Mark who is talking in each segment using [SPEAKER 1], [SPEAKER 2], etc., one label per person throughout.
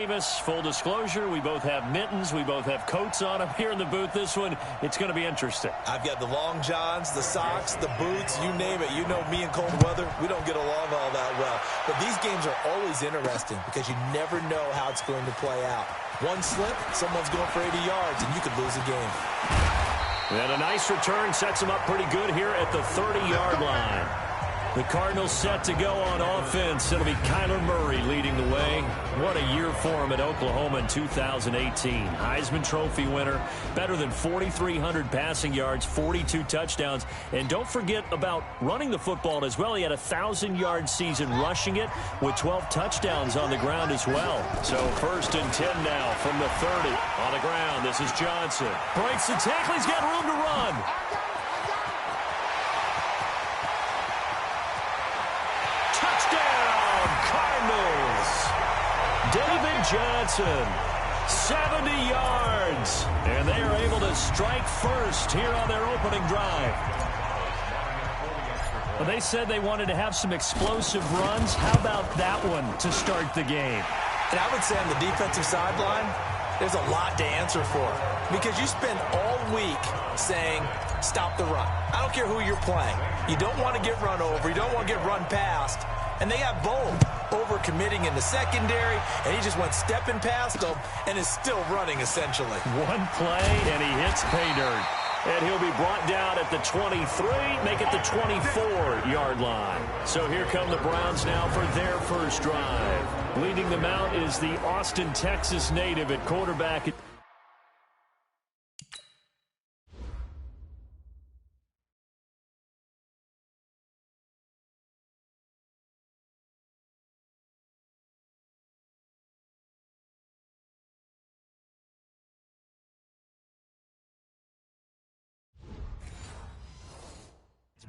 [SPEAKER 1] Full disclosure, we both have mittens. We both have coats on them here in the booth. This one, it's going to be interesting.
[SPEAKER 2] I've got the long johns, the socks, the boots, you name it. You know me in cold weather, we don't get along all that well. But these games are always interesting because you never know how it's going to play out. One slip, someone's going for 80 yards, and you could lose a game.
[SPEAKER 1] And a nice return sets them up pretty good here at the 30-yard line. The Cardinals set to go on offense. It'll be Kyler Murray leading the way. What a year for him at Oklahoma in 2018. Heisman Trophy winner, better than 4,300 passing yards, 42 touchdowns. And don't forget about running the football as well. He had a 1,000-yard season rushing it with 12 touchdowns on the ground as well. So 1st and 10 now from the 30. On the ground, this is Johnson. Breaks the tackle. He's got room to run. David Johnson, 70 yards, and they are able to strike first here on their opening drive. Well, they said they wanted to have some explosive runs. How about that one to start the game?
[SPEAKER 2] And I would say on the defensive sideline, there's a lot to answer for because you spend all week saying, stop the run. I don't care who you're playing. You don't want to get run over. You don't want to get run past. And they got bold, over-committing in the secondary, and he just went stepping past them and is still running, essentially.
[SPEAKER 1] One play, and he hits pay dirt. And he'll be brought down at the 23, make it the 24-yard line. So here come the Browns now for their first drive. Leading them out is the Austin, Texas native at quarterback.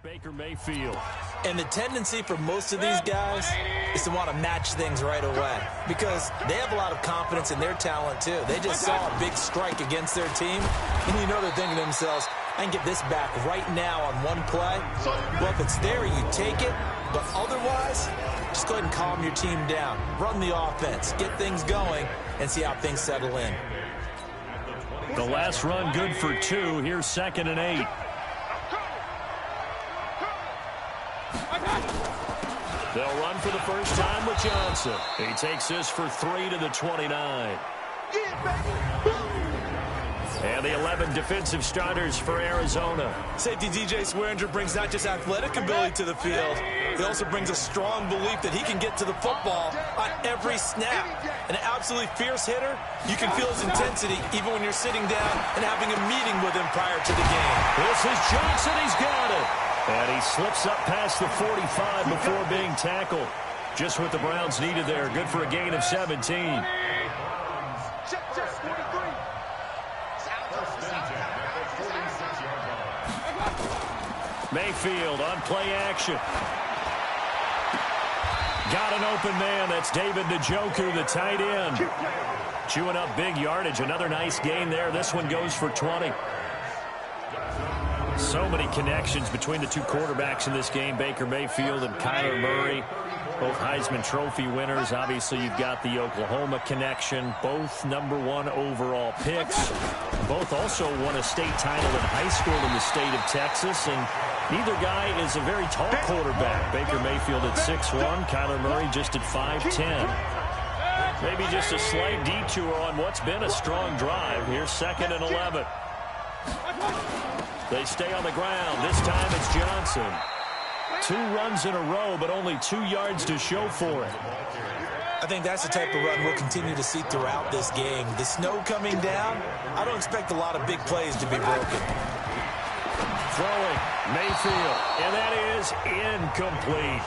[SPEAKER 1] Baker Mayfield.
[SPEAKER 2] And the tendency for most of these guys is to want to match things right away because they have a lot of confidence in their talent too. They just saw a big strike against their team, and you know they're thinking to themselves, I can get this back right now on one play. Well, if it's there, you take it, but otherwise, just go ahead and calm your team down. Run the offense, get things going, and see how things settle in.
[SPEAKER 1] The last run good for 2. Here's 2nd and 8. They'll run for the first time with Johnson. He takes this for 3 to the 29. And the 11 defensive starters for Arizona.
[SPEAKER 2] Safety DJ Swearinger brings not just athletic ability to the field, he also brings a strong belief that he can get to the football on every snap. An absolutely fierce hitter, you can feel his intensity even when you're sitting down and having a meeting with him prior to the game.
[SPEAKER 1] This is Johnson, he's got it. And he slips up past the 45 before being tackled. Just what the Browns needed there. Good for a gain of 17. Mayfield on play action. Got an open man. That's David Njoku, the tight end. Chewing up big yardage. Another nice gain there. This one goes for 20. So many connections between the two quarterbacks in this game, Baker Mayfield and Kyler Murray, both Heisman Trophy winners. Obviously, you've got the Oklahoma connection, both #1 overall picks. Both also won a state title in high school in the state of Texas, and neither guy is a very tall quarterback. Baker Mayfield at 6'1", Kyler Murray just at 5'10". Maybe just a slight detour on what's been a strong drive. Here's 2nd and 11. They stay on the ground. This time it's Johnson. 2 runs in a row, but only 2 yards to show for it.
[SPEAKER 2] I think that's the type of run we'll continue to see throughout this game. The snow coming down, I don't expect a lot of big plays to be broken.
[SPEAKER 1] Throwing, Mayfield, and that is incomplete.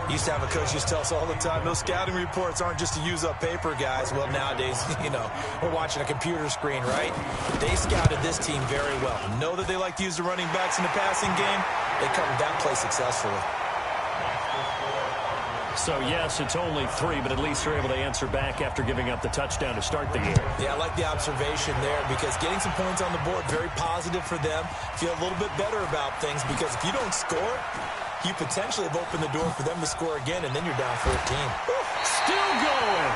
[SPEAKER 2] Used to have a coach used to tell us all the time, those scouting reports aren't just to use up paper, guys. Well, nowadays, you know, we're watching a computer screen, right? They scouted this team very well. Know that they like to use the running backs in the passing game. They covered that play successfully.
[SPEAKER 1] So, yes, it's only 3, but at least they're able to answer back after giving up the touchdown to start the game.
[SPEAKER 2] Yeah, I like the observation there because getting some points on the board, very positive for them. Feel a little bit better about things because if you don't score, you potentially have opened the door for them to score again, and then you're down 14.
[SPEAKER 1] Still going.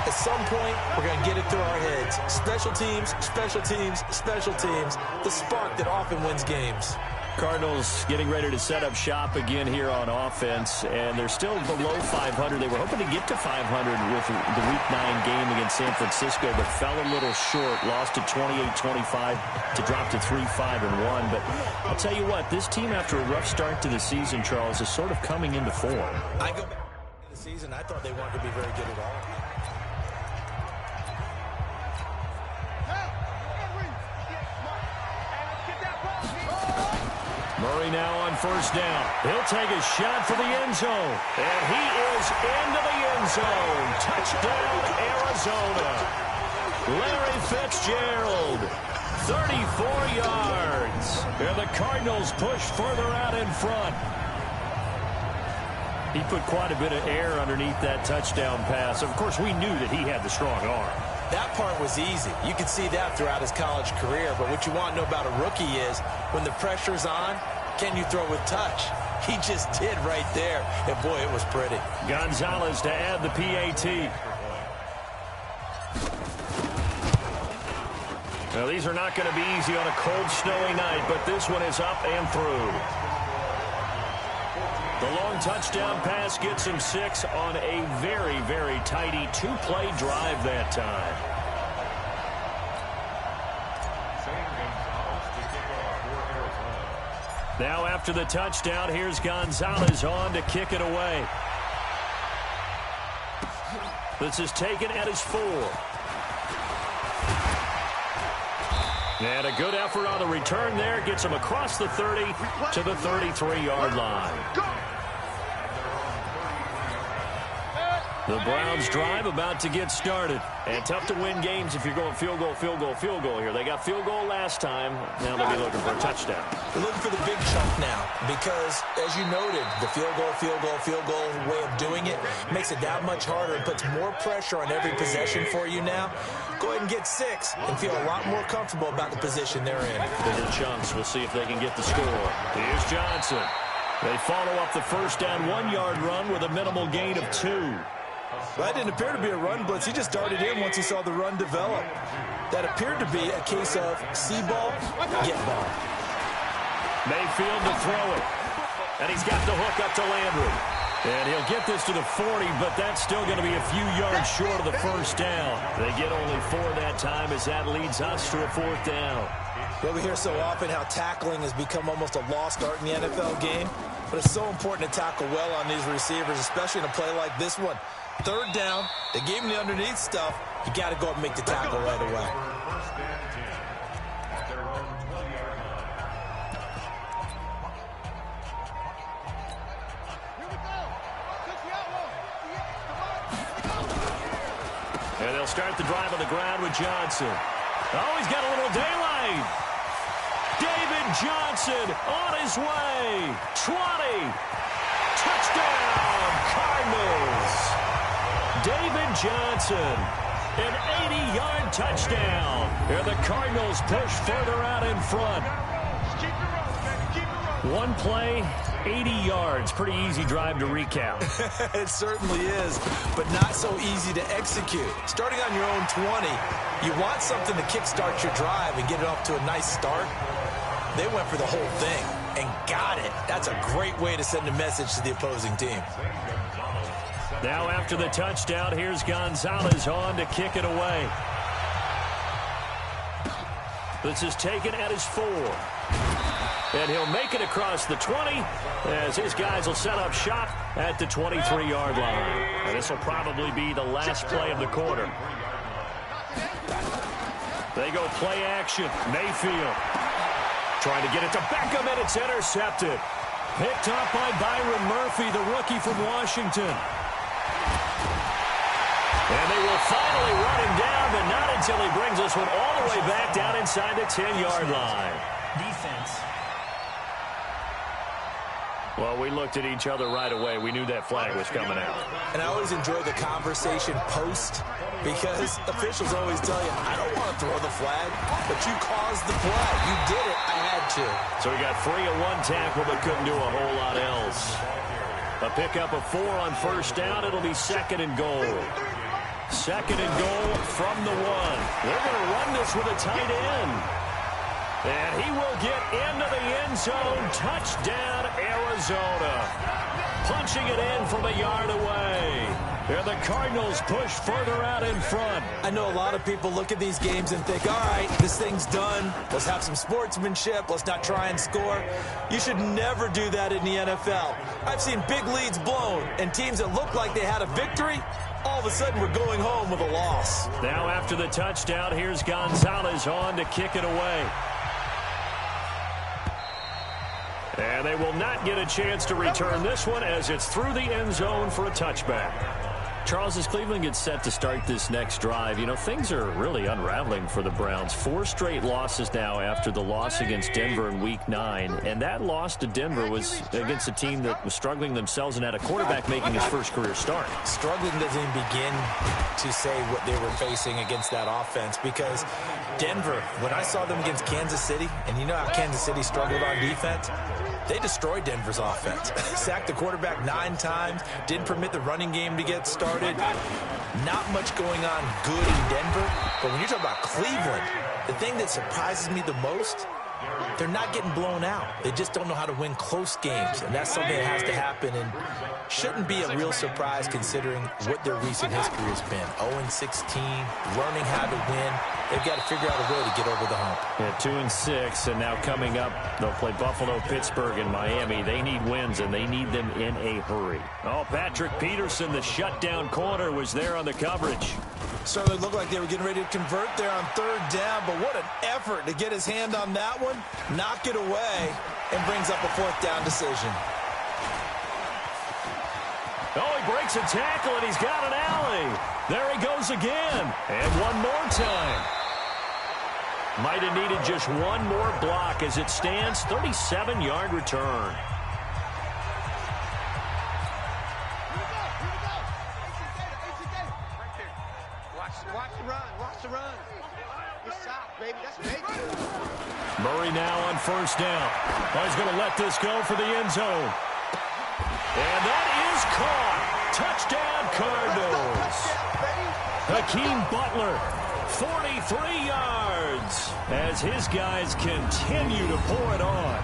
[SPEAKER 2] At some point, we're going to get it through our heads. Special teams, special teams, special teams. The spark that often wins games.
[SPEAKER 1] Cardinals getting ready to set up shop again here on offense, and they're still below 500. They were hoping to get to 500 with the Week 9 game against San Francisco, but fell a little short. Lost to 28-25 to drop to 3-5-1. But I'll tell you what, this team, after a rough start to the season, Charles, is sort of coming into form.
[SPEAKER 2] I go back to the season, I thought they weren't going to be very good at all.
[SPEAKER 1] Murray now on first down. He'll take a shot for the end zone. And he is into the end zone. Touchdown, Arizona. Larry Fitzgerald, 34 yards. And the Cardinals push further out in front. He put quite a bit of air underneath that touchdown pass. Of course, we knew that he had the strong arm.
[SPEAKER 2] That part was easy. You could see that throughout his college career. But what you want to know about a rookie is when the pressure's on, can you throw with touch? He just did right there. And, boy, it was pretty.
[SPEAKER 1] Gonzalez to add the PAT. Now, these are not going to be easy on a cold, snowy night, but this one is up and through. The long touchdown pass gets him 6 on a very, very tidy two-play drive that time. Now after the touchdown, here's Gonzalez on to kick it away. This is taken at his 4. And a good effort on the return there. Gets him across the 30 to the 33-yard line. The Browns drive about to get started. And tough to win games if you're going field goal, field goal, field goal here. They got field goal last time. Now they'll be looking for a touchdown.
[SPEAKER 2] They're looking for the big chunk now because, as you noted, the field goal way of doing it makes it that much harder and puts more pressure on every possession for you now. Go ahead and get 6 and feel a lot more comfortable about the position they're in.
[SPEAKER 1] Bigger chunks. We'll see if they can get the score. Here's Johnson. They follow up the first down 1-yard run with a minimal gain of 2.
[SPEAKER 2] Well, that didn't appear to be a run blitz. He just darted in once he saw the run develop. That appeared to be a case of see ball, get ball.
[SPEAKER 1] Mayfield to throw it. And he's got the hook up to Landry. And he'll get this to the 40, but that's still going to be a few yards short of the first down. They get only 4 that time as that leads us to a 4th down.
[SPEAKER 2] Well, we hear so often how tackling has become almost a lost art in the NFL game. But it's so important to tackle well on these receivers, especially in a play like this one. 3rd down, they gave him the underneath stuff. You got to go up and make the tackle right away.
[SPEAKER 1] And they'll start the drive on the ground with Johnson. Oh, he's got a little daylight. David Johnson on his way. 20. Touchdown, Cardinals. David Johnson, an 80-yard touchdown. And the Cardinals push further out in front. One play, 80 yards. Pretty easy drive to recap.
[SPEAKER 2] It certainly is, but not so easy to execute. Starting on your own 20, you want something to kickstart your drive and get it off to a nice start. They went for the whole thing and got it. That's a great way to send a message to the opposing team.
[SPEAKER 1] Now after the touchdown, here's Gonzalez on to kick it away. This is taken at his 4. And he'll make it across the 20 as his guys will set up shop at the 23-yard line. And this will probably be the last play of the quarter. They go play action. Mayfield trying to get it to Beckham, and it's intercepted. Picked up by Byron Murphy, the rookie from Washington. And they will finally run him down, but not until he brings this one all the way back down inside the 10-yard line.
[SPEAKER 3] Defense.
[SPEAKER 1] Well, we looked at each other right away. We knew that flag was coming out.
[SPEAKER 2] And I always enjoy the conversation post because officials always tell you, I don't want to throw the flag, but you caused the play. You did it. I had to.
[SPEAKER 1] So he got free of one tackle but couldn't do a whole lot else. A pickup of 4 on first down. It'll be second and goal. Second and goal from the 1. They're going to run this with a tight end. And he will get into the end zone. Touchdown, Arizona. Punching it in from a yard away. And the Cardinals push further out in front.
[SPEAKER 2] I know a lot of people look at these games and think, all right, this thing's done. Let's have some sportsmanship. Let's not try and score. You should never do that in the NFL. I've seen big leads blown, and teams that look like they had a victory, all of a sudden we're going home with a loss.
[SPEAKER 1] Now after the touchdown, here's Gonzalez on to kick it away. And they will not get a chance to return this one as it's through the end zone for a touchback. Charles, as Cleveland gets set to start this next drive, you know, things are really unraveling for the Browns. 4 straight losses now after the loss against Denver in Week 9. And that loss to Denver was against a team that was struggling themselves and had a quarterback making his first career start.
[SPEAKER 2] Struggling doesn't even begin to say what they were facing against that offense, because Denver, when I saw them against Kansas City, and you know how Kansas City struggled on defense, they destroyed Denver's offense. Sacked the quarterback 9 times, didn't permit the running game to get started. Not much going on good in Denver, but when you talk about Cleveland, the thing that surprises me the most, they're not getting blown out. They just don't know how to win close games, and that's something that has to happen, and shouldn't be a real surprise considering what their recent history has been. 0-16, learning how to win. They've got to figure out a way to get over the hump.
[SPEAKER 1] Yeah, 2-6, and now coming up, they'll play Buffalo, Pittsburgh, and Miami. They need wins, and they need them in a hurry. Oh, Patrick Peterson, the shutdown corner, was there on the coverage.
[SPEAKER 2] Certainly looked like they were getting ready to convert there on 3rd down, but what an effort to get his hand on that one, knock it away, and brings up a 4th down decision.
[SPEAKER 1] Oh, he breaks a tackle, and he's got an alley. There he goes again, and one more time. Might have needed just one more block as it stands, 37-yard return. Murray now on 1st down. Oh, he's going to let this go for the end zone. And that is caught. Touchdown, Cardinals. Hakeem Butler, 43 yards, as his guys continue to pour it on.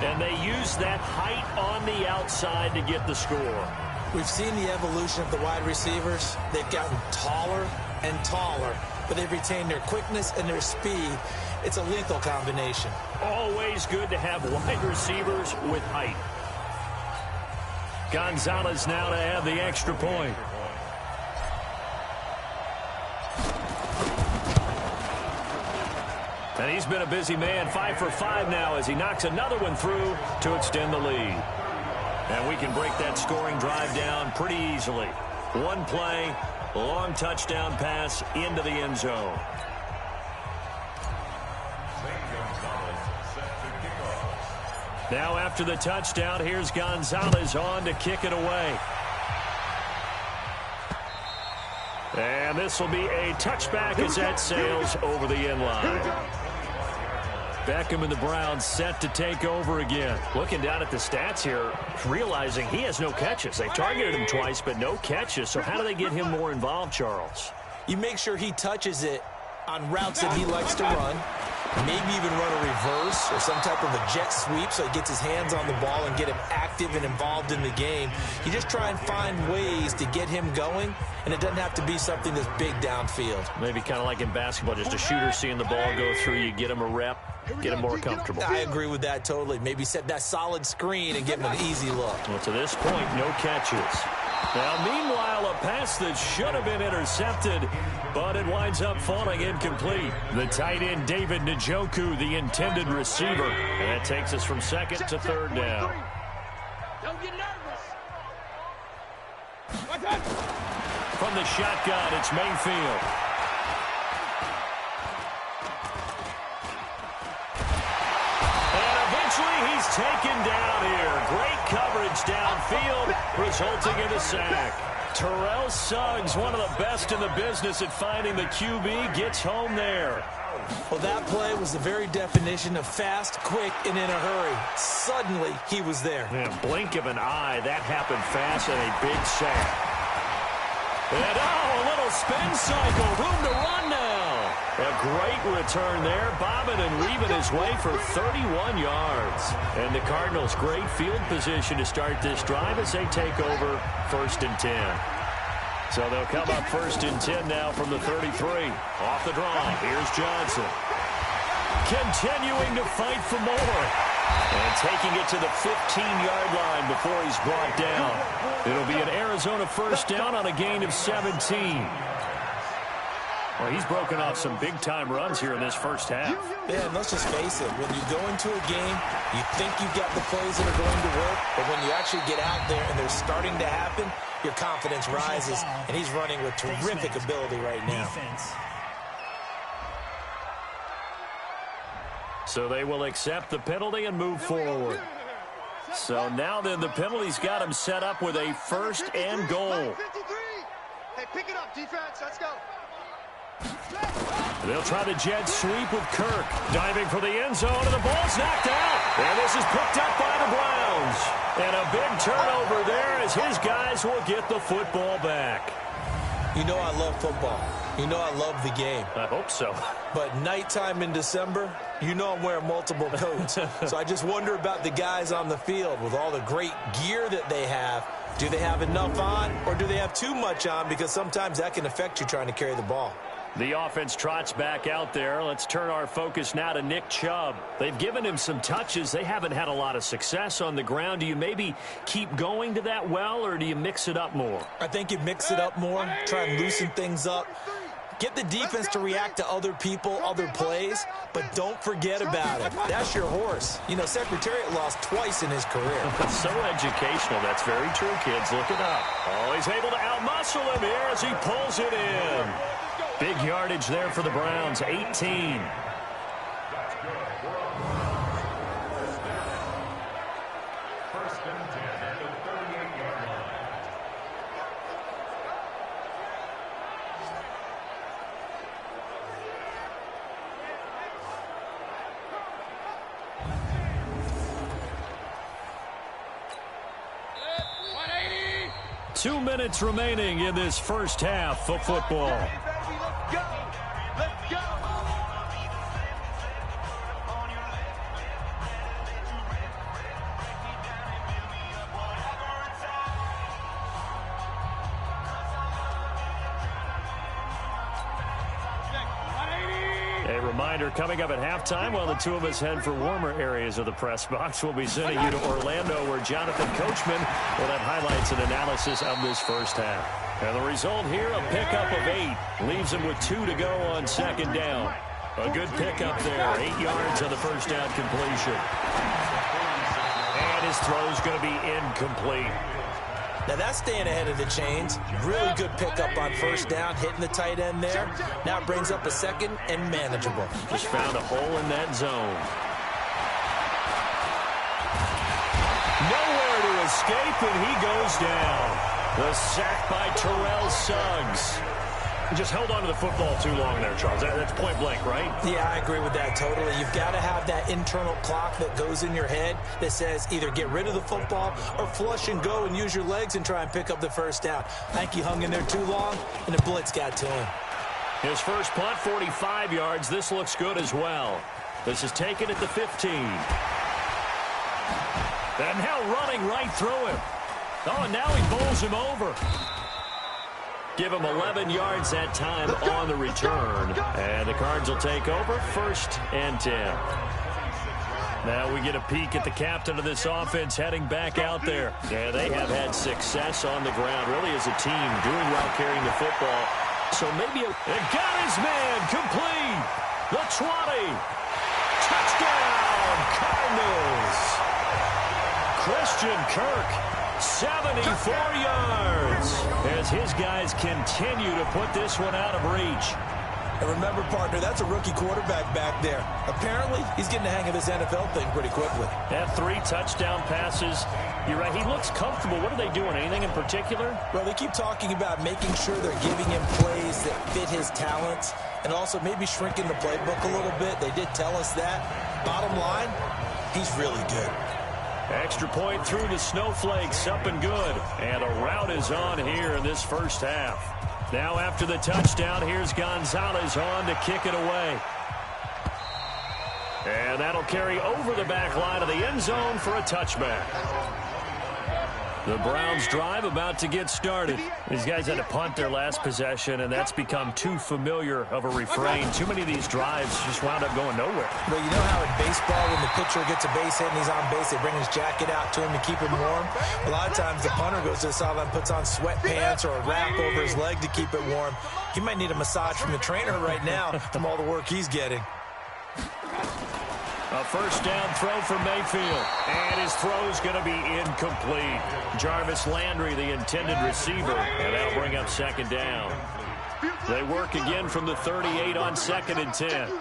[SPEAKER 1] And they use that height on the outside to get the score.
[SPEAKER 2] We've seen the evolution of the wide receivers. They've gotten taller and taller, but they've retained their quickness and their speed. It's a lethal combination.
[SPEAKER 1] Always good to have wide receivers with height. Gonzalez now to add the extra point. And he's been a busy man, 5 for 5 now as he knocks another one through to extend the lead. And we can break that scoring drive down pretty easily. One play, long touchdown pass into the end zone. Now after the touchdown, here's Gonzalez on to kick it away. And this will be a touchback as that sails over the end line. Beckham and the Browns set to take over again. Looking down at the stats here, realizing he has no catches. They targeted him twice, but no catches. So how do they get him more involved, Charles?
[SPEAKER 2] You make sure he touches it on routes that he likes to run. Maybe even run a reverse or some type of a jet sweep so he gets his hands on the ball and get him active and involved in the game. You just try and find ways to get him going, and it doesn't have to be something that's big downfield.
[SPEAKER 1] Maybe kind of like in basketball, just a shooter seeing the ball go through. You get him a rep, get him more comfortable.
[SPEAKER 2] I agree with that totally. Maybe set that solid screen and give him an easy look.
[SPEAKER 1] Well, to this point, no catches. Now, meanwhile, a pass that should have been intercepted, but it winds up falling incomplete. The tight end, David Njoku, the intended receiver. And that takes us from 2nd to 3rd down.
[SPEAKER 3] Don't get nervous.
[SPEAKER 1] From the shotgun, it's Mayfield. And eventually he's taken down here. Great coverage downfield, resulting in a sack. Terrell Suggs, one of the best in the business at finding the QB, gets home there.
[SPEAKER 2] Well, that play was the very definition of fast, quick, and in a hurry. Suddenly, he was there.
[SPEAKER 1] Man, blink of an eye, that happened fast and a big sack. And a little spin cycle, room to run now. A great return there, bobbing and weaving his way for 31 yards. And the Cardinals, great field position to start this drive as they take over 1st and 10. So they'll come up 1st and 10 now from the 33. Off the draw, here's Johnson. Continuing to fight for more. And taking it to the 15-yard line before he's brought down. It'll be an Arizona 1st down on a gain of 17. Well, he's broken off some big-time runs here in this first half.
[SPEAKER 2] Yeah, and let's just face it. When you go into a game, you think you've got the plays that are going to work, but when you actually get out there and they're starting to happen, your confidence rises, and he's running with terrific ability right now.
[SPEAKER 1] So they will accept the penalty and move forward. So now then the penalty's got him set up with a 1st and goal.
[SPEAKER 3] Hey, pick it up, defense. Let's go.
[SPEAKER 1] They'll try the jet sweep with Kirk. Diving for the end zone, and the ball's knocked out. And this is picked up by the Browns. And a big turnover there as his guys will get the football back.
[SPEAKER 2] You know I love football. You know I love the game.
[SPEAKER 1] I hope so.
[SPEAKER 2] But nighttime in December, you know I'm wearing multiple coats. So I just wonder about the guys on the field with all the great gear that they have. Do they have enough on, or do they have too much on? Because sometimes that can affect you trying to carry the ball.
[SPEAKER 1] The offense trots back out there. Let's turn our focus now to Nick Chubb. They've given him some touches. They haven't had a lot of success on the ground. Do you maybe keep going to that well, or do you mix it up more?
[SPEAKER 2] I think you mix it up more, try and loosen things up. Get the defense to react to other people, other plays, but don't forget about it. That's your horse. You know, Secretariat lost twice in his career.
[SPEAKER 1] So educational. That's very true, kids. Look it up. Oh, he's able to outmuscle him here as he pulls it in. Big yardage there for the Browns, 18. 2 minutes remaining in this first half of football.
[SPEAKER 3] Let's go.
[SPEAKER 1] A reminder, coming up at halftime, while the two of us head for warmer areas of the press box, we'll be sending you to Orlando, where Jonathan Coachman will have highlights and analysis of this first half. And the result here, a pickup of 8. Leaves him with 2 to go on 2nd down. A good pickup there, 8 yards on the first down completion. And his throw's going to be incomplete.
[SPEAKER 2] Now that's staying ahead of the chains. Really good pickup on 1st down, hitting the tight end there. Now it brings up a 2nd and manageable.
[SPEAKER 1] Just found a hole in that zone. Nowhere to escape, and he goes down. The sack by Terrell Suggs. He just held on to the football too long there, Charles. That's point blank, right?
[SPEAKER 2] Yeah, I agree with that totally. You've got to have that internal clock that goes in your head that says either get rid of the football or flush and go and use your legs and try and pick up the 1st down. I think he hung in there too long, and the blitz got to him.
[SPEAKER 1] His first punt, 45 yards. This looks good as well. This is taken at the 15. And now running right through him. Oh, and now he bowls him over. Give him 11 yards that time on the return. And the Cards will take over 1st and 10. Now we get a peek at the captain of this offense heading back out there. Yeah, they have had success on the ground, really as a team, doing well carrying the football. So maybe it got his man complete. The 20. Touchdown, Cardinals. Christian Kirk, 74 yards, as his guys continue to put this one out of reach.
[SPEAKER 2] And remember, partner, that's a rookie quarterback back there. Apparently, he's getting the hang of this NFL thing pretty quickly.
[SPEAKER 1] Had 3 touchdown passes You're right. He looks comfortable. What are they doing? Anything in particular?
[SPEAKER 2] Well, they keep talking about making sure they're giving him plays that fit his talents and also maybe shrinking the playbook a little bit. They did tell us that. Bottom line, he's really good.
[SPEAKER 1] Extra point through the snowflakes, up and good. And a rout is on here in this first half. Now after the touchdown, here's Gonzalez on to kick it away. And that'll carry over the back line of the end zone for a touchback. The Browns drive about to get started. These guys had to punt their last possession, and that's become too familiar of a refrain. Too many of these drives just wound up going nowhere.
[SPEAKER 2] Well, you know how in baseball, when the pitcher gets a base hit and he's on base, they bring his jacket out to him to keep him warm? A lot of times the punter goes to the sideline, puts on sweatpants or a wrap over his leg to keep it warm. He might need a massage from the trainer right now from all the work he's getting.
[SPEAKER 1] A first down throw for Mayfield. And his throw's going to be incomplete. Jarvis Landry, the intended receiver. And that'll bring up second down. They work again from the 38 on 2nd and 10.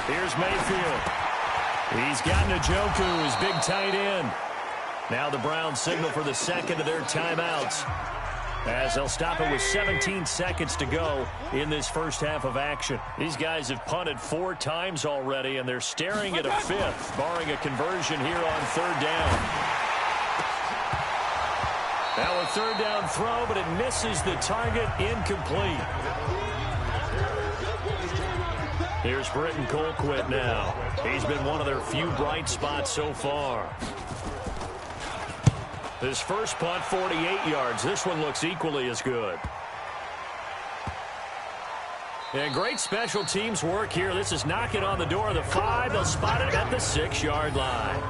[SPEAKER 1] Here's Mayfield. He's got Njoku, his big tight end. Now the Browns signal for the second of their timeouts, as they'll stop it with 17 seconds to go in this first half of action. These guys have punted 4 times already, and they're staring at a 5th, barring a conversion here on 3rd down. Now a 3rd down throw, but it misses the target, incomplete. Here's Britton Colquitt now. He's been one of their few bright spots so far. His first punt, 48 yards. This one looks equally as good. And great special teams work here. This is knocking on the door of the 5. They'll spot it at the 6-yard line.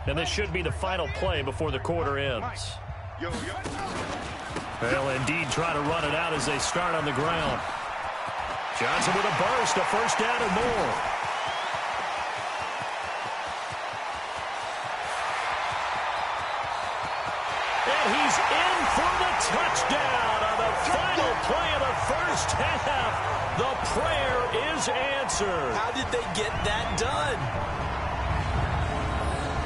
[SPEAKER 1] And this should be the final play before the quarter ends. They'll indeed try to run it out as they start on the ground. Johnson with a burst, a first down and more. And he's in for the touchdown on the final play of the first half. The prayer is answered.
[SPEAKER 2] How did they get that done?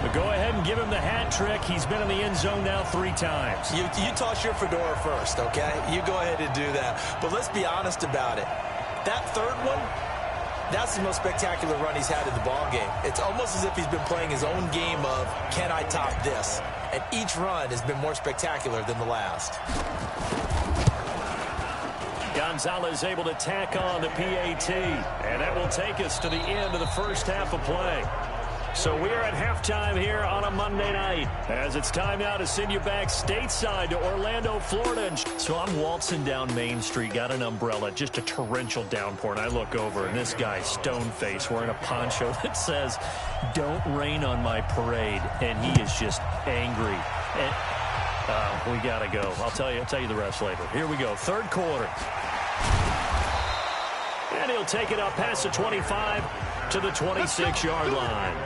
[SPEAKER 1] But go ahead and give him the hat trick. He's been in the end zone now 3 times.
[SPEAKER 2] You toss your fedora first, okay? You go ahead and do that. But let's be honest about it. That 3rd one, that's the most spectacular run he's had in the ballgame. It's almost as if he's been playing his own game of, can I top this? And each run has been more spectacular than the last.
[SPEAKER 1] Gonzalez able to tack on the PAT. And that will take us to the end of the first half of play. So we're at halftime here on a Monday night, as it's time now to send you back stateside to Orlando, Florida. So I'm waltzing down Main Street, got an umbrella, just a torrential downpour, and I look over, and this guy, stone-faced, wearing a poncho that says, "Don't rain on my parade," and he is just angry. And, we got to go. I'll tell you the rest later. Here we go, 3rd quarter. And he'll take it up past the 25 to the 26-yard line.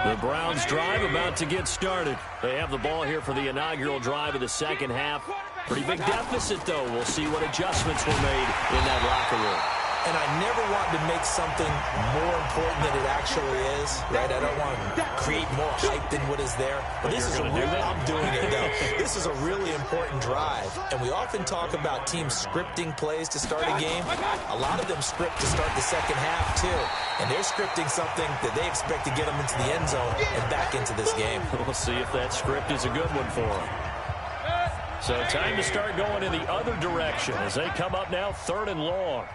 [SPEAKER 1] The Browns drive about to get started. They have the ball here for the inaugural drive of the second half. Pretty big deficit, though. We'll see what adjustments were made in that locker room.
[SPEAKER 2] And I never want to make something more important than it actually is, right? I don't want to create more hype than what is there. But this is I'm doing it, though. This is a really important drive. And we often talk about teams scripting plays to start a game. A lot of them script to start the second half, too. And they're scripting something that they expect to get them into the end zone and back into this game.
[SPEAKER 1] We'll see if that script is a good one for them. So time to start going in the other direction as they come up now 3rd and long.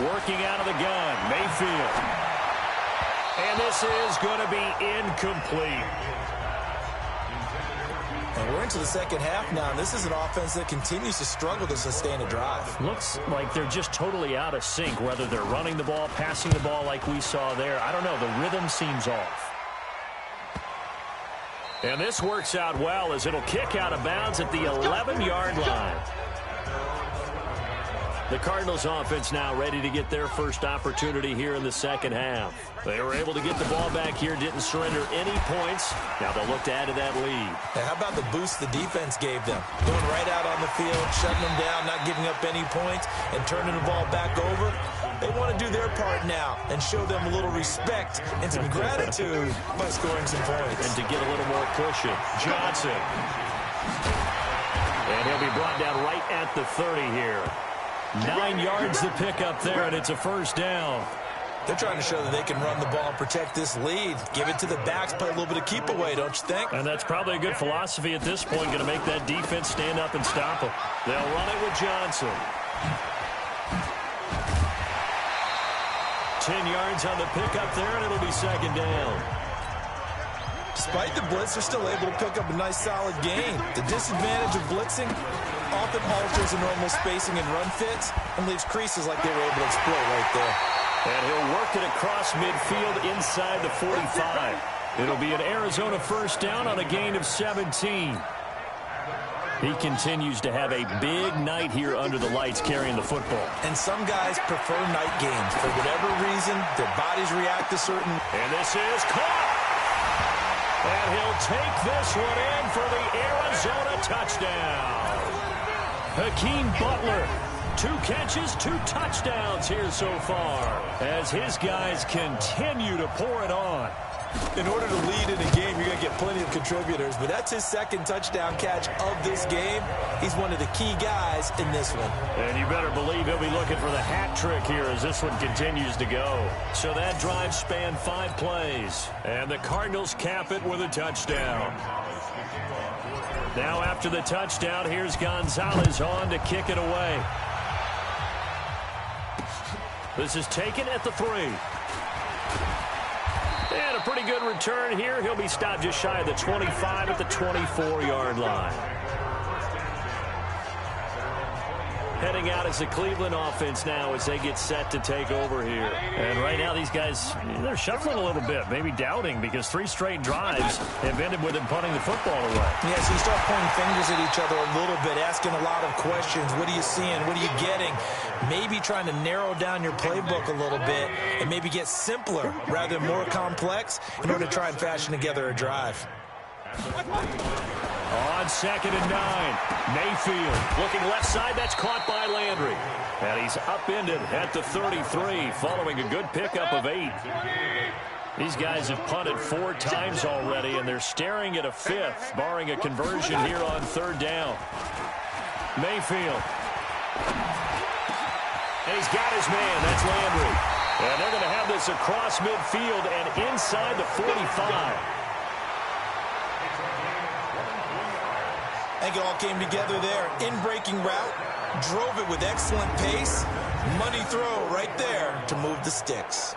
[SPEAKER 1] Working out of the gun, Mayfield. And this is going to be incomplete.
[SPEAKER 2] And we're into the second half now. This is an offense that continues to struggle to sustain a drive.
[SPEAKER 1] Looks like they're just totally out of sync, whether they're running the ball, passing the ball like we saw there. I don't know. The rhythm seems off. And this works out well as it'll kick out of bounds at the 11-yard line. The Cardinals offense now ready to get their first opportunity here in the second half. They were able to get the ball back here, didn't surrender any points. Now they'll look to add to that lead.
[SPEAKER 2] Now, how about the boost the defense gave them? Going right out on the field, shutting them down, not giving up any points, and turning the ball back over. They want to do their part now and show them a little respect and some gratitude by scoring some points.
[SPEAKER 1] And to get a little more cushion, Johnson. And he'll be brought down right at the 30 here. 9 yards to pick up there, and it's a first down.
[SPEAKER 2] They're trying to show that they can run the ball and protect this lead. Give it to the backs, play a little bit of keep away, don't you think?
[SPEAKER 1] And that's probably a good philosophy at this point, going to make that defense stand up and stop them. They'll run it with Johnson. 10 yards on the pickup there, and it'll be second down.
[SPEAKER 2] Despite the blitz, they're still able to pick up a nice, solid gain. The disadvantage of blitzing often alters the normal spacing and run fits and leaves creases like they were able to exploit right there.
[SPEAKER 1] And he'll work it across midfield inside the 45. It'll be an Arizona first down on a gain of 17. He continues to have a big night here under the lights carrying the football.
[SPEAKER 2] And some guys prefer night games. For whatever reason, their bodies react to certain...
[SPEAKER 1] And this is caught! And he'll take this one in for the Arizona touchdown. Hakeem Butler, 2 catches, 2 touchdowns here so far, as his guys continue to pour it on.
[SPEAKER 2] In order to lead in a game, you're going to get plenty of contributors, but that's his second touchdown catch of this game. He's one of the key guys in this one.
[SPEAKER 1] And you better believe he'll be looking for the hat trick here as this one continues to go. So that drive spanned 5 plays, and the Cardinals cap it with a touchdown. Now after the touchdown, here's Gonzalez on to kick it away. This is taken at the 3. And a pretty good return here. He'll be stopped just shy of the 25 at the 24-yard line. Heading out as the Cleveland offense now as they get set to take over here. And right now these guys, they're shuffling a little bit, maybe doubting, because 3 straight drives have ended with them punting the football away.
[SPEAKER 2] Yeah, so you start pointing fingers at each other a little bit, asking a lot of questions. What are you seeing? What are you getting? Maybe trying to narrow down your playbook a little bit and maybe get simpler rather than more complex in order to try and fashion together a drive.
[SPEAKER 1] On 2nd and 9, Mayfield looking left side. That's caught by Landry. And he's upended at the 33 following a good pickup of 8. These guys have punted 4 times already, and they're staring at a 5th, barring a conversion here on 3rd down. Mayfield. And he's got his man. That's Landry. And they're going to have this across midfield and inside the 45.
[SPEAKER 2] I think it all came together there. In-breaking route, drove it with excellent pace. Money throw right there to move the sticks.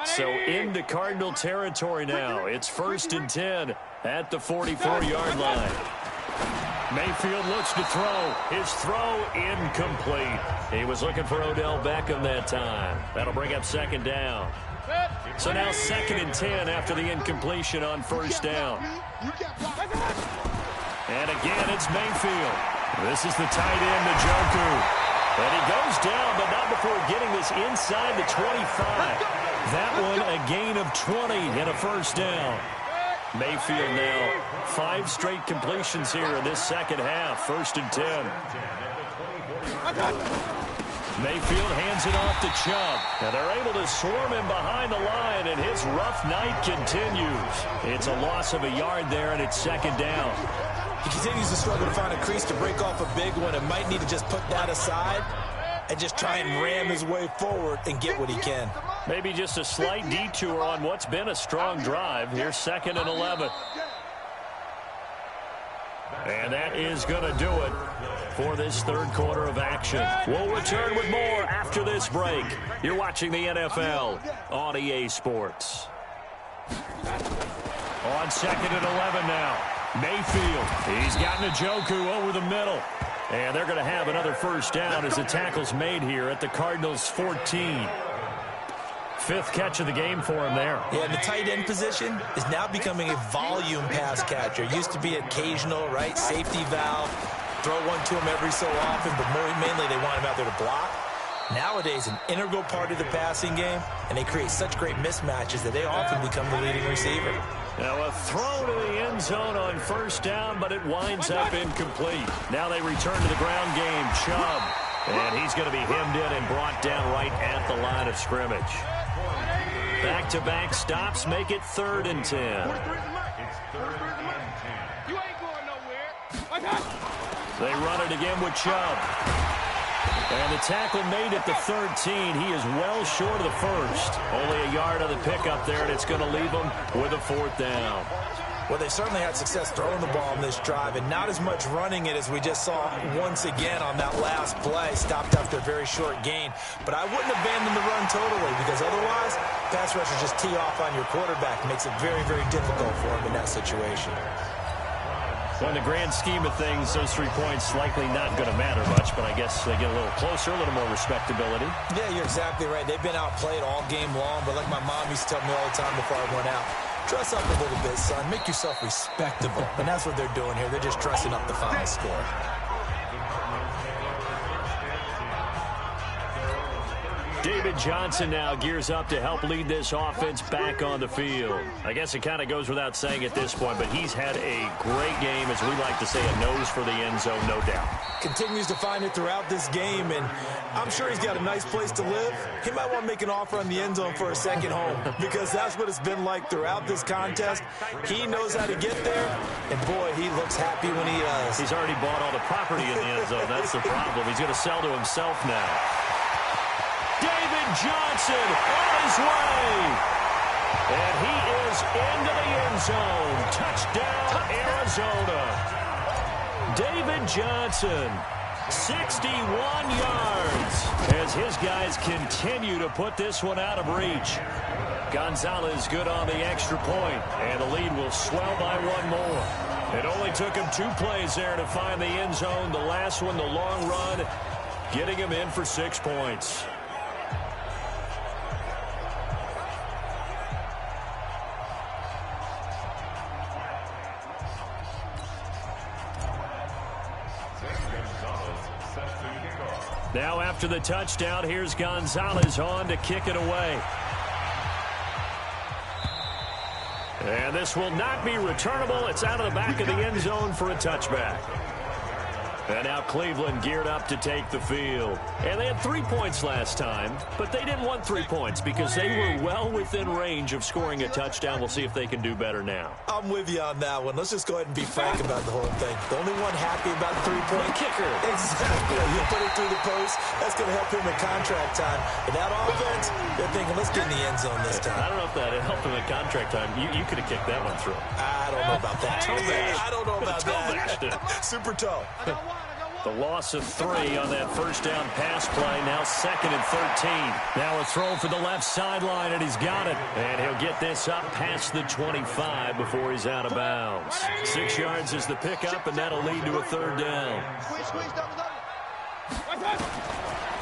[SPEAKER 1] So into Cardinal territory now. It's 1st and 10 at the 44-yard line. Mayfield looks to throw. His throw incomplete. He was looking for Odell Beckham that time. That'll bring up 2nd down. So now 2nd and 10 after the incompletion on 1st down. And again, it's Mayfield. This is the tight end, Njoku. And he goes down, but not before getting this inside the 25. That one a gain of 20 and a 1st down. Mayfield now 5 straight completions here in this second half. 1st and 10. Mayfield hands it off to Chubb. And they're able to swarm him behind the line, and his rough night continues. It's a loss of a yard there, and it's 2nd down.
[SPEAKER 2] He continues to struggle to find a crease to break off a big one and might need to just put that aside and just try and ram his way forward and get what he can.
[SPEAKER 1] Maybe just a slight detour on what's been a strong drive. Here's 2nd and 11. And that is going to do it for this 3rd quarter of action. We'll return with more after this break. You're watching the NFL on EA Sports. On 2nd and 11 now. Mayfield, he's got Njoku over the middle. And they're going to have another 1st down as the tackle's made here at the Cardinals' 14. 5th catch of the game for him there.
[SPEAKER 2] Yeah, and the tight end position is now becoming a volume pass catcher. Used to be occasional, right? Safety valve. throw one to him every so often, but mainly they want him out there to block. Nowadays, an integral part of the passing game, and they create such great mismatches that they often become the leading receiver.
[SPEAKER 1] Now a throw to the end zone on first down, but it winds up incomplete. Now they return to the ground game. Chubb. And he's going to be hemmed in and brought down right at the line of scrimmage. Back-to-back stops make it 3rd and 10. They run it again with Chubb. And the tackle made at the 13. He is well short of the first. Only a yard of the pickup there, and it's going to leave him with a 4th down.
[SPEAKER 2] Well, they certainly had success throwing the ball on this drive, and not as much running it as we just saw once again on that last play. Stopped after a very short gain. But I wouldn't abandon the run totally, because otherwise, pass rushers just tee off on your quarterback. It makes it very, very difficult for him in that situation.
[SPEAKER 1] Well, in the grand scheme of things, those 3 points likely not going to matter much, but I guess they get a little closer, a little more respectability.
[SPEAKER 2] Yeah, you're exactly right. They've been outplayed all game long, but like my mom used to tell me all the time before I went out, dress up a little bit, son. Make yourself respectable. And that's what they're doing here. They're just dressing up the final score.
[SPEAKER 1] David Johnson now gears up to help lead this offense back on the field. I guess it kind of goes without saying at this point, but he's had a great game, as we like to say, a nose for the end zone, no doubt.
[SPEAKER 2] Continues to find it throughout this game, and I'm sure he's got a nice place to live. He might want to make an offer on the end zone for a second home, because that's what it's been like throughout this contest. He knows how to get there, and boy, he looks happy when he does.
[SPEAKER 1] He's already bought all the property in the end zone. That's the problem. He's going to sell to himself now. David Johnson on his way. And he is into the end zone. Touchdown, Arizona. David Johnson, 61 yards, as his guys continue to put this one out of reach. Gonzalez good on the extra point, and the lead will swell by 1 more. It only took him 2 plays there to find the end zone. The last one, the long run, getting him in for 6 points. Now after the touchdown, here's Gonzalez on to kick it away. And this will not be returnable. It's out of the back of the end zone for a touchback. And now Cleveland geared up to take the field. And they had 3 points last time, but they didn't want 3 points because they were well within range of scoring a touchdown. We'll see if they can do better now.
[SPEAKER 2] I'm with you on that one. Let's just go ahead and be frank about the whole thing. The only one happy about the 3-point
[SPEAKER 1] kicker.
[SPEAKER 2] Exactly. You put it through the post. That's going to help him in contract time. But that offense, they're thinking, let's get in the end zone this time.
[SPEAKER 1] I don't know if that helped him in contract time. You could have kicked that one through.
[SPEAKER 2] I don't know about that. I don't know about that. Super toe.
[SPEAKER 1] The loss of 3 on that first down pass play. Now 2nd and 13. Now a throw for the left sideline, and he's got it. And he'll get this up past the 25 before he's out of bounds. 6 yards is the pickup, and that'll lead to a 3rd down.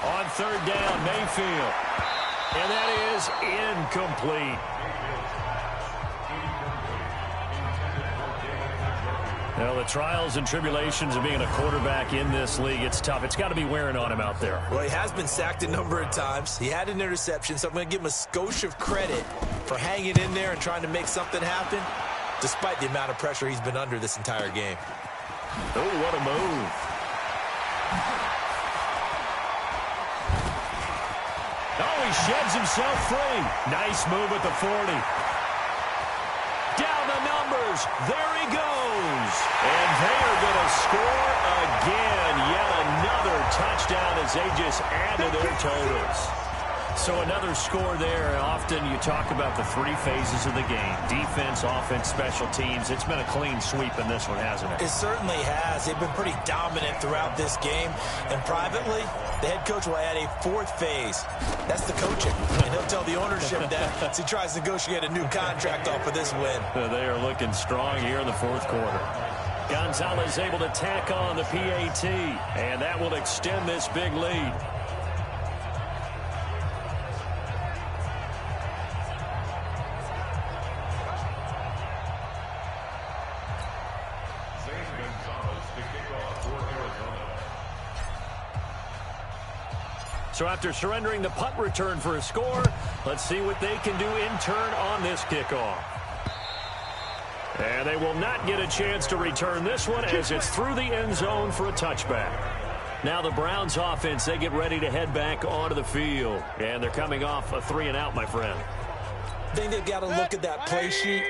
[SPEAKER 1] On 3rd down, Mayfield. And that is incomplete. Well, the trials and tribulations of being a quarterback in this league, it's tough. It's got to be wearing on him out there.
[SPEAKER 2] Well, he has been sacked a number of times. He had an interception, so I'm going to give him a skosh of credit for hanging in there and trying to make something happen, despite the amount of pressure he's been under this entire game.
[SPEAKER 1] Oh, what a move. Oh, he sheds himself free. Nice move at the 40. Down the numbers. There he goes. And they are going to score again. Yet another touchdown as they just add to their totals. So another score there. Often you talk about the 3 phases of the game. Defense, offense, special teams. It's been a clean sweep in this one, hasn't it?
[SPEAKER 2] It certainly has. They've been pretty dominant throughout this game. And privately, the head coach will add a 4th phase. That's the coaching. And he'll tell the ownership that as he tries to negotiate a new contract off of this win.
[SPEAKER 1] They are looking strong here in the 4th quarter. Gonzalez able to tack on the PAT. And that will extend this big lead. So after surrendering the punt return for a score, let's see what they can do in turn on this kickoff. And they will not get a chance to return this one as it's through the end zone for a touchback. Now the Browns offense, they get ready to head back onto the field. And they're coming off a 3-and-out, my friend.
[SPEAKER 2] I think they've got to look at that play sheet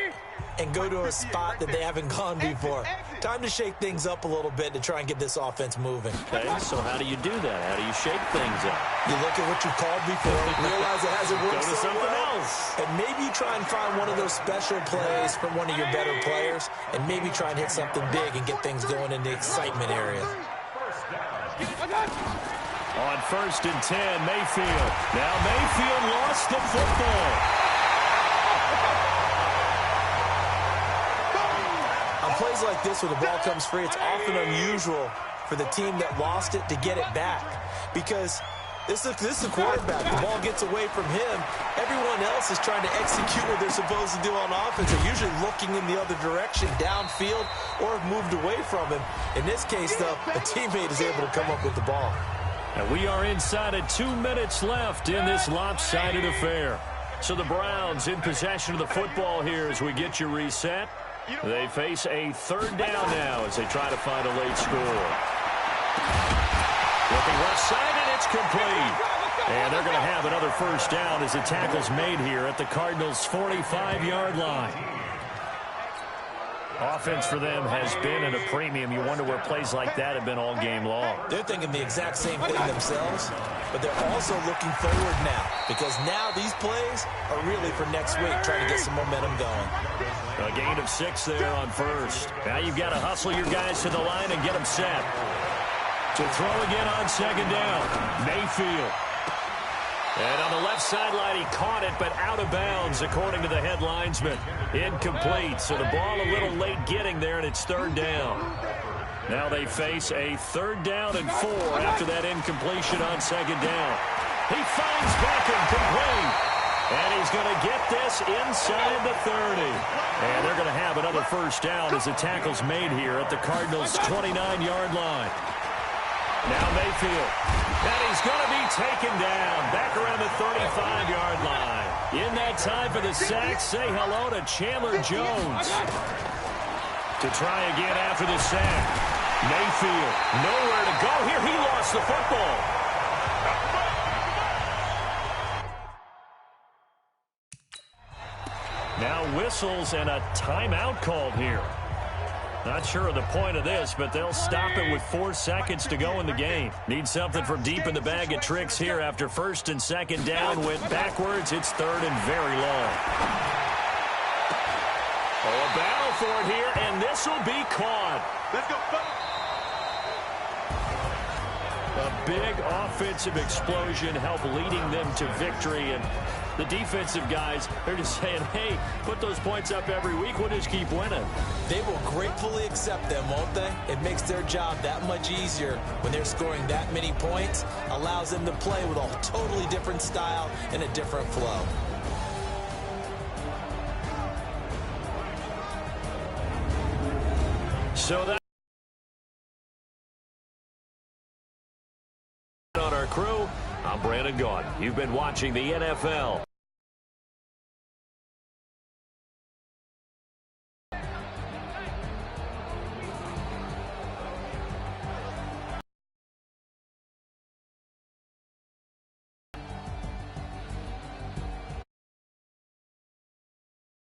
[SPEAKER 2] and go to a spot that they haven't gone before. Time to shake things up a little bit to try and get this offense moving.
[SPEAKER 1] Okay, so how do you do that? How do you shake things up?
[SPEAKER 2] You look at what you called before, realize it hasn't worked
[SPEAKER 1] Go to
[SPEAKER 2] so
[SPEAKER 1] something
[SPEAKER 2] well,
[SPEAKER 1] else.
[SPEAKER 2] and maybe try and find one of those special plays from one of your better players, and maybe try and hit something big and get things going in the excitement area.
[SPEAKER 1] On 1st and 10, Mayfield. Now Mayfield lost the football.
[SPEAKER 2] On plays like this where the ball comes free, it's often unusual for the team that lost it to get it back because this is a quarterback. The ball gets away from him. Everyone else is trying to execute what they're supposed to do on offense. They're usually looking in the other direction, downfield, or have moved away from him. In this case, though, a teammate is able to come up with the ball.
[SPEAKER 1] And we are inside of 2 minutes left in this lopsided affair. So the Browns in possession of the football here as we get you reset. They face a 3rd down now as they try to find a late score. Looking left side, and it's complete. And they're going to have another 1st down as the tackle's made here at the Cardinals' 45-yard line. Offense for them has been at a premium. You wonder where plays like that have been all game long.
[SPEAKER 2] They're thinking the exact same thing themselves, but they're also looking forward now because now these plays are really for next week, trying to get some momentum going.
[SPEAKER 1] A gain of 6 there on 1st. Now you've got to hustle your guys to the line and get them set. To throw again on 2nd down, Mayfield. And on the left sideline, he caught it, but out of bounds, according to the head linesman. Incomplete, so the ball a little late getting there, and it's 3rd down. Now they face a 3rd down and 4 after that incompletion on 2nd down. He finds Beckham complete, and he's going to get this inside the 30. And they're going to have another 1st down as the tackle's made here at the Cardinals' 29-yard line. Now Mayfield, and he's going to be taken down back around the 35-yard line. In that time for the sack, say hello to Chandler Jones. To try again after the sack. Mayfield, nowhere to go here. He lost the football. Now whistles and a timeout called here. Not sure of the point of this, but they'll stop it with 4 seconds to go in the game. Need something from deep in the bag of tricks here after 1st and 2nd down. Went backwards. It's 3rd and very long. Oh, a battle for it here, and this will be caught.
[SPEAKER 3] Let's go.
[SPEAKER 1] A big offensive explosion helped leading them to victory, and the defensive guys, they're just saying, hey, put those points up every week. We'll just keep winning.
[SPEAKER 2] They will gratefully accept them, won't they? It makes their job that much easier when they're scoring that many points. Allows them to play with a totally different style and a different flow.
[SPEAKER 1] So that on our crew, I'm Brandon Gaudin. You've been watching the NFL.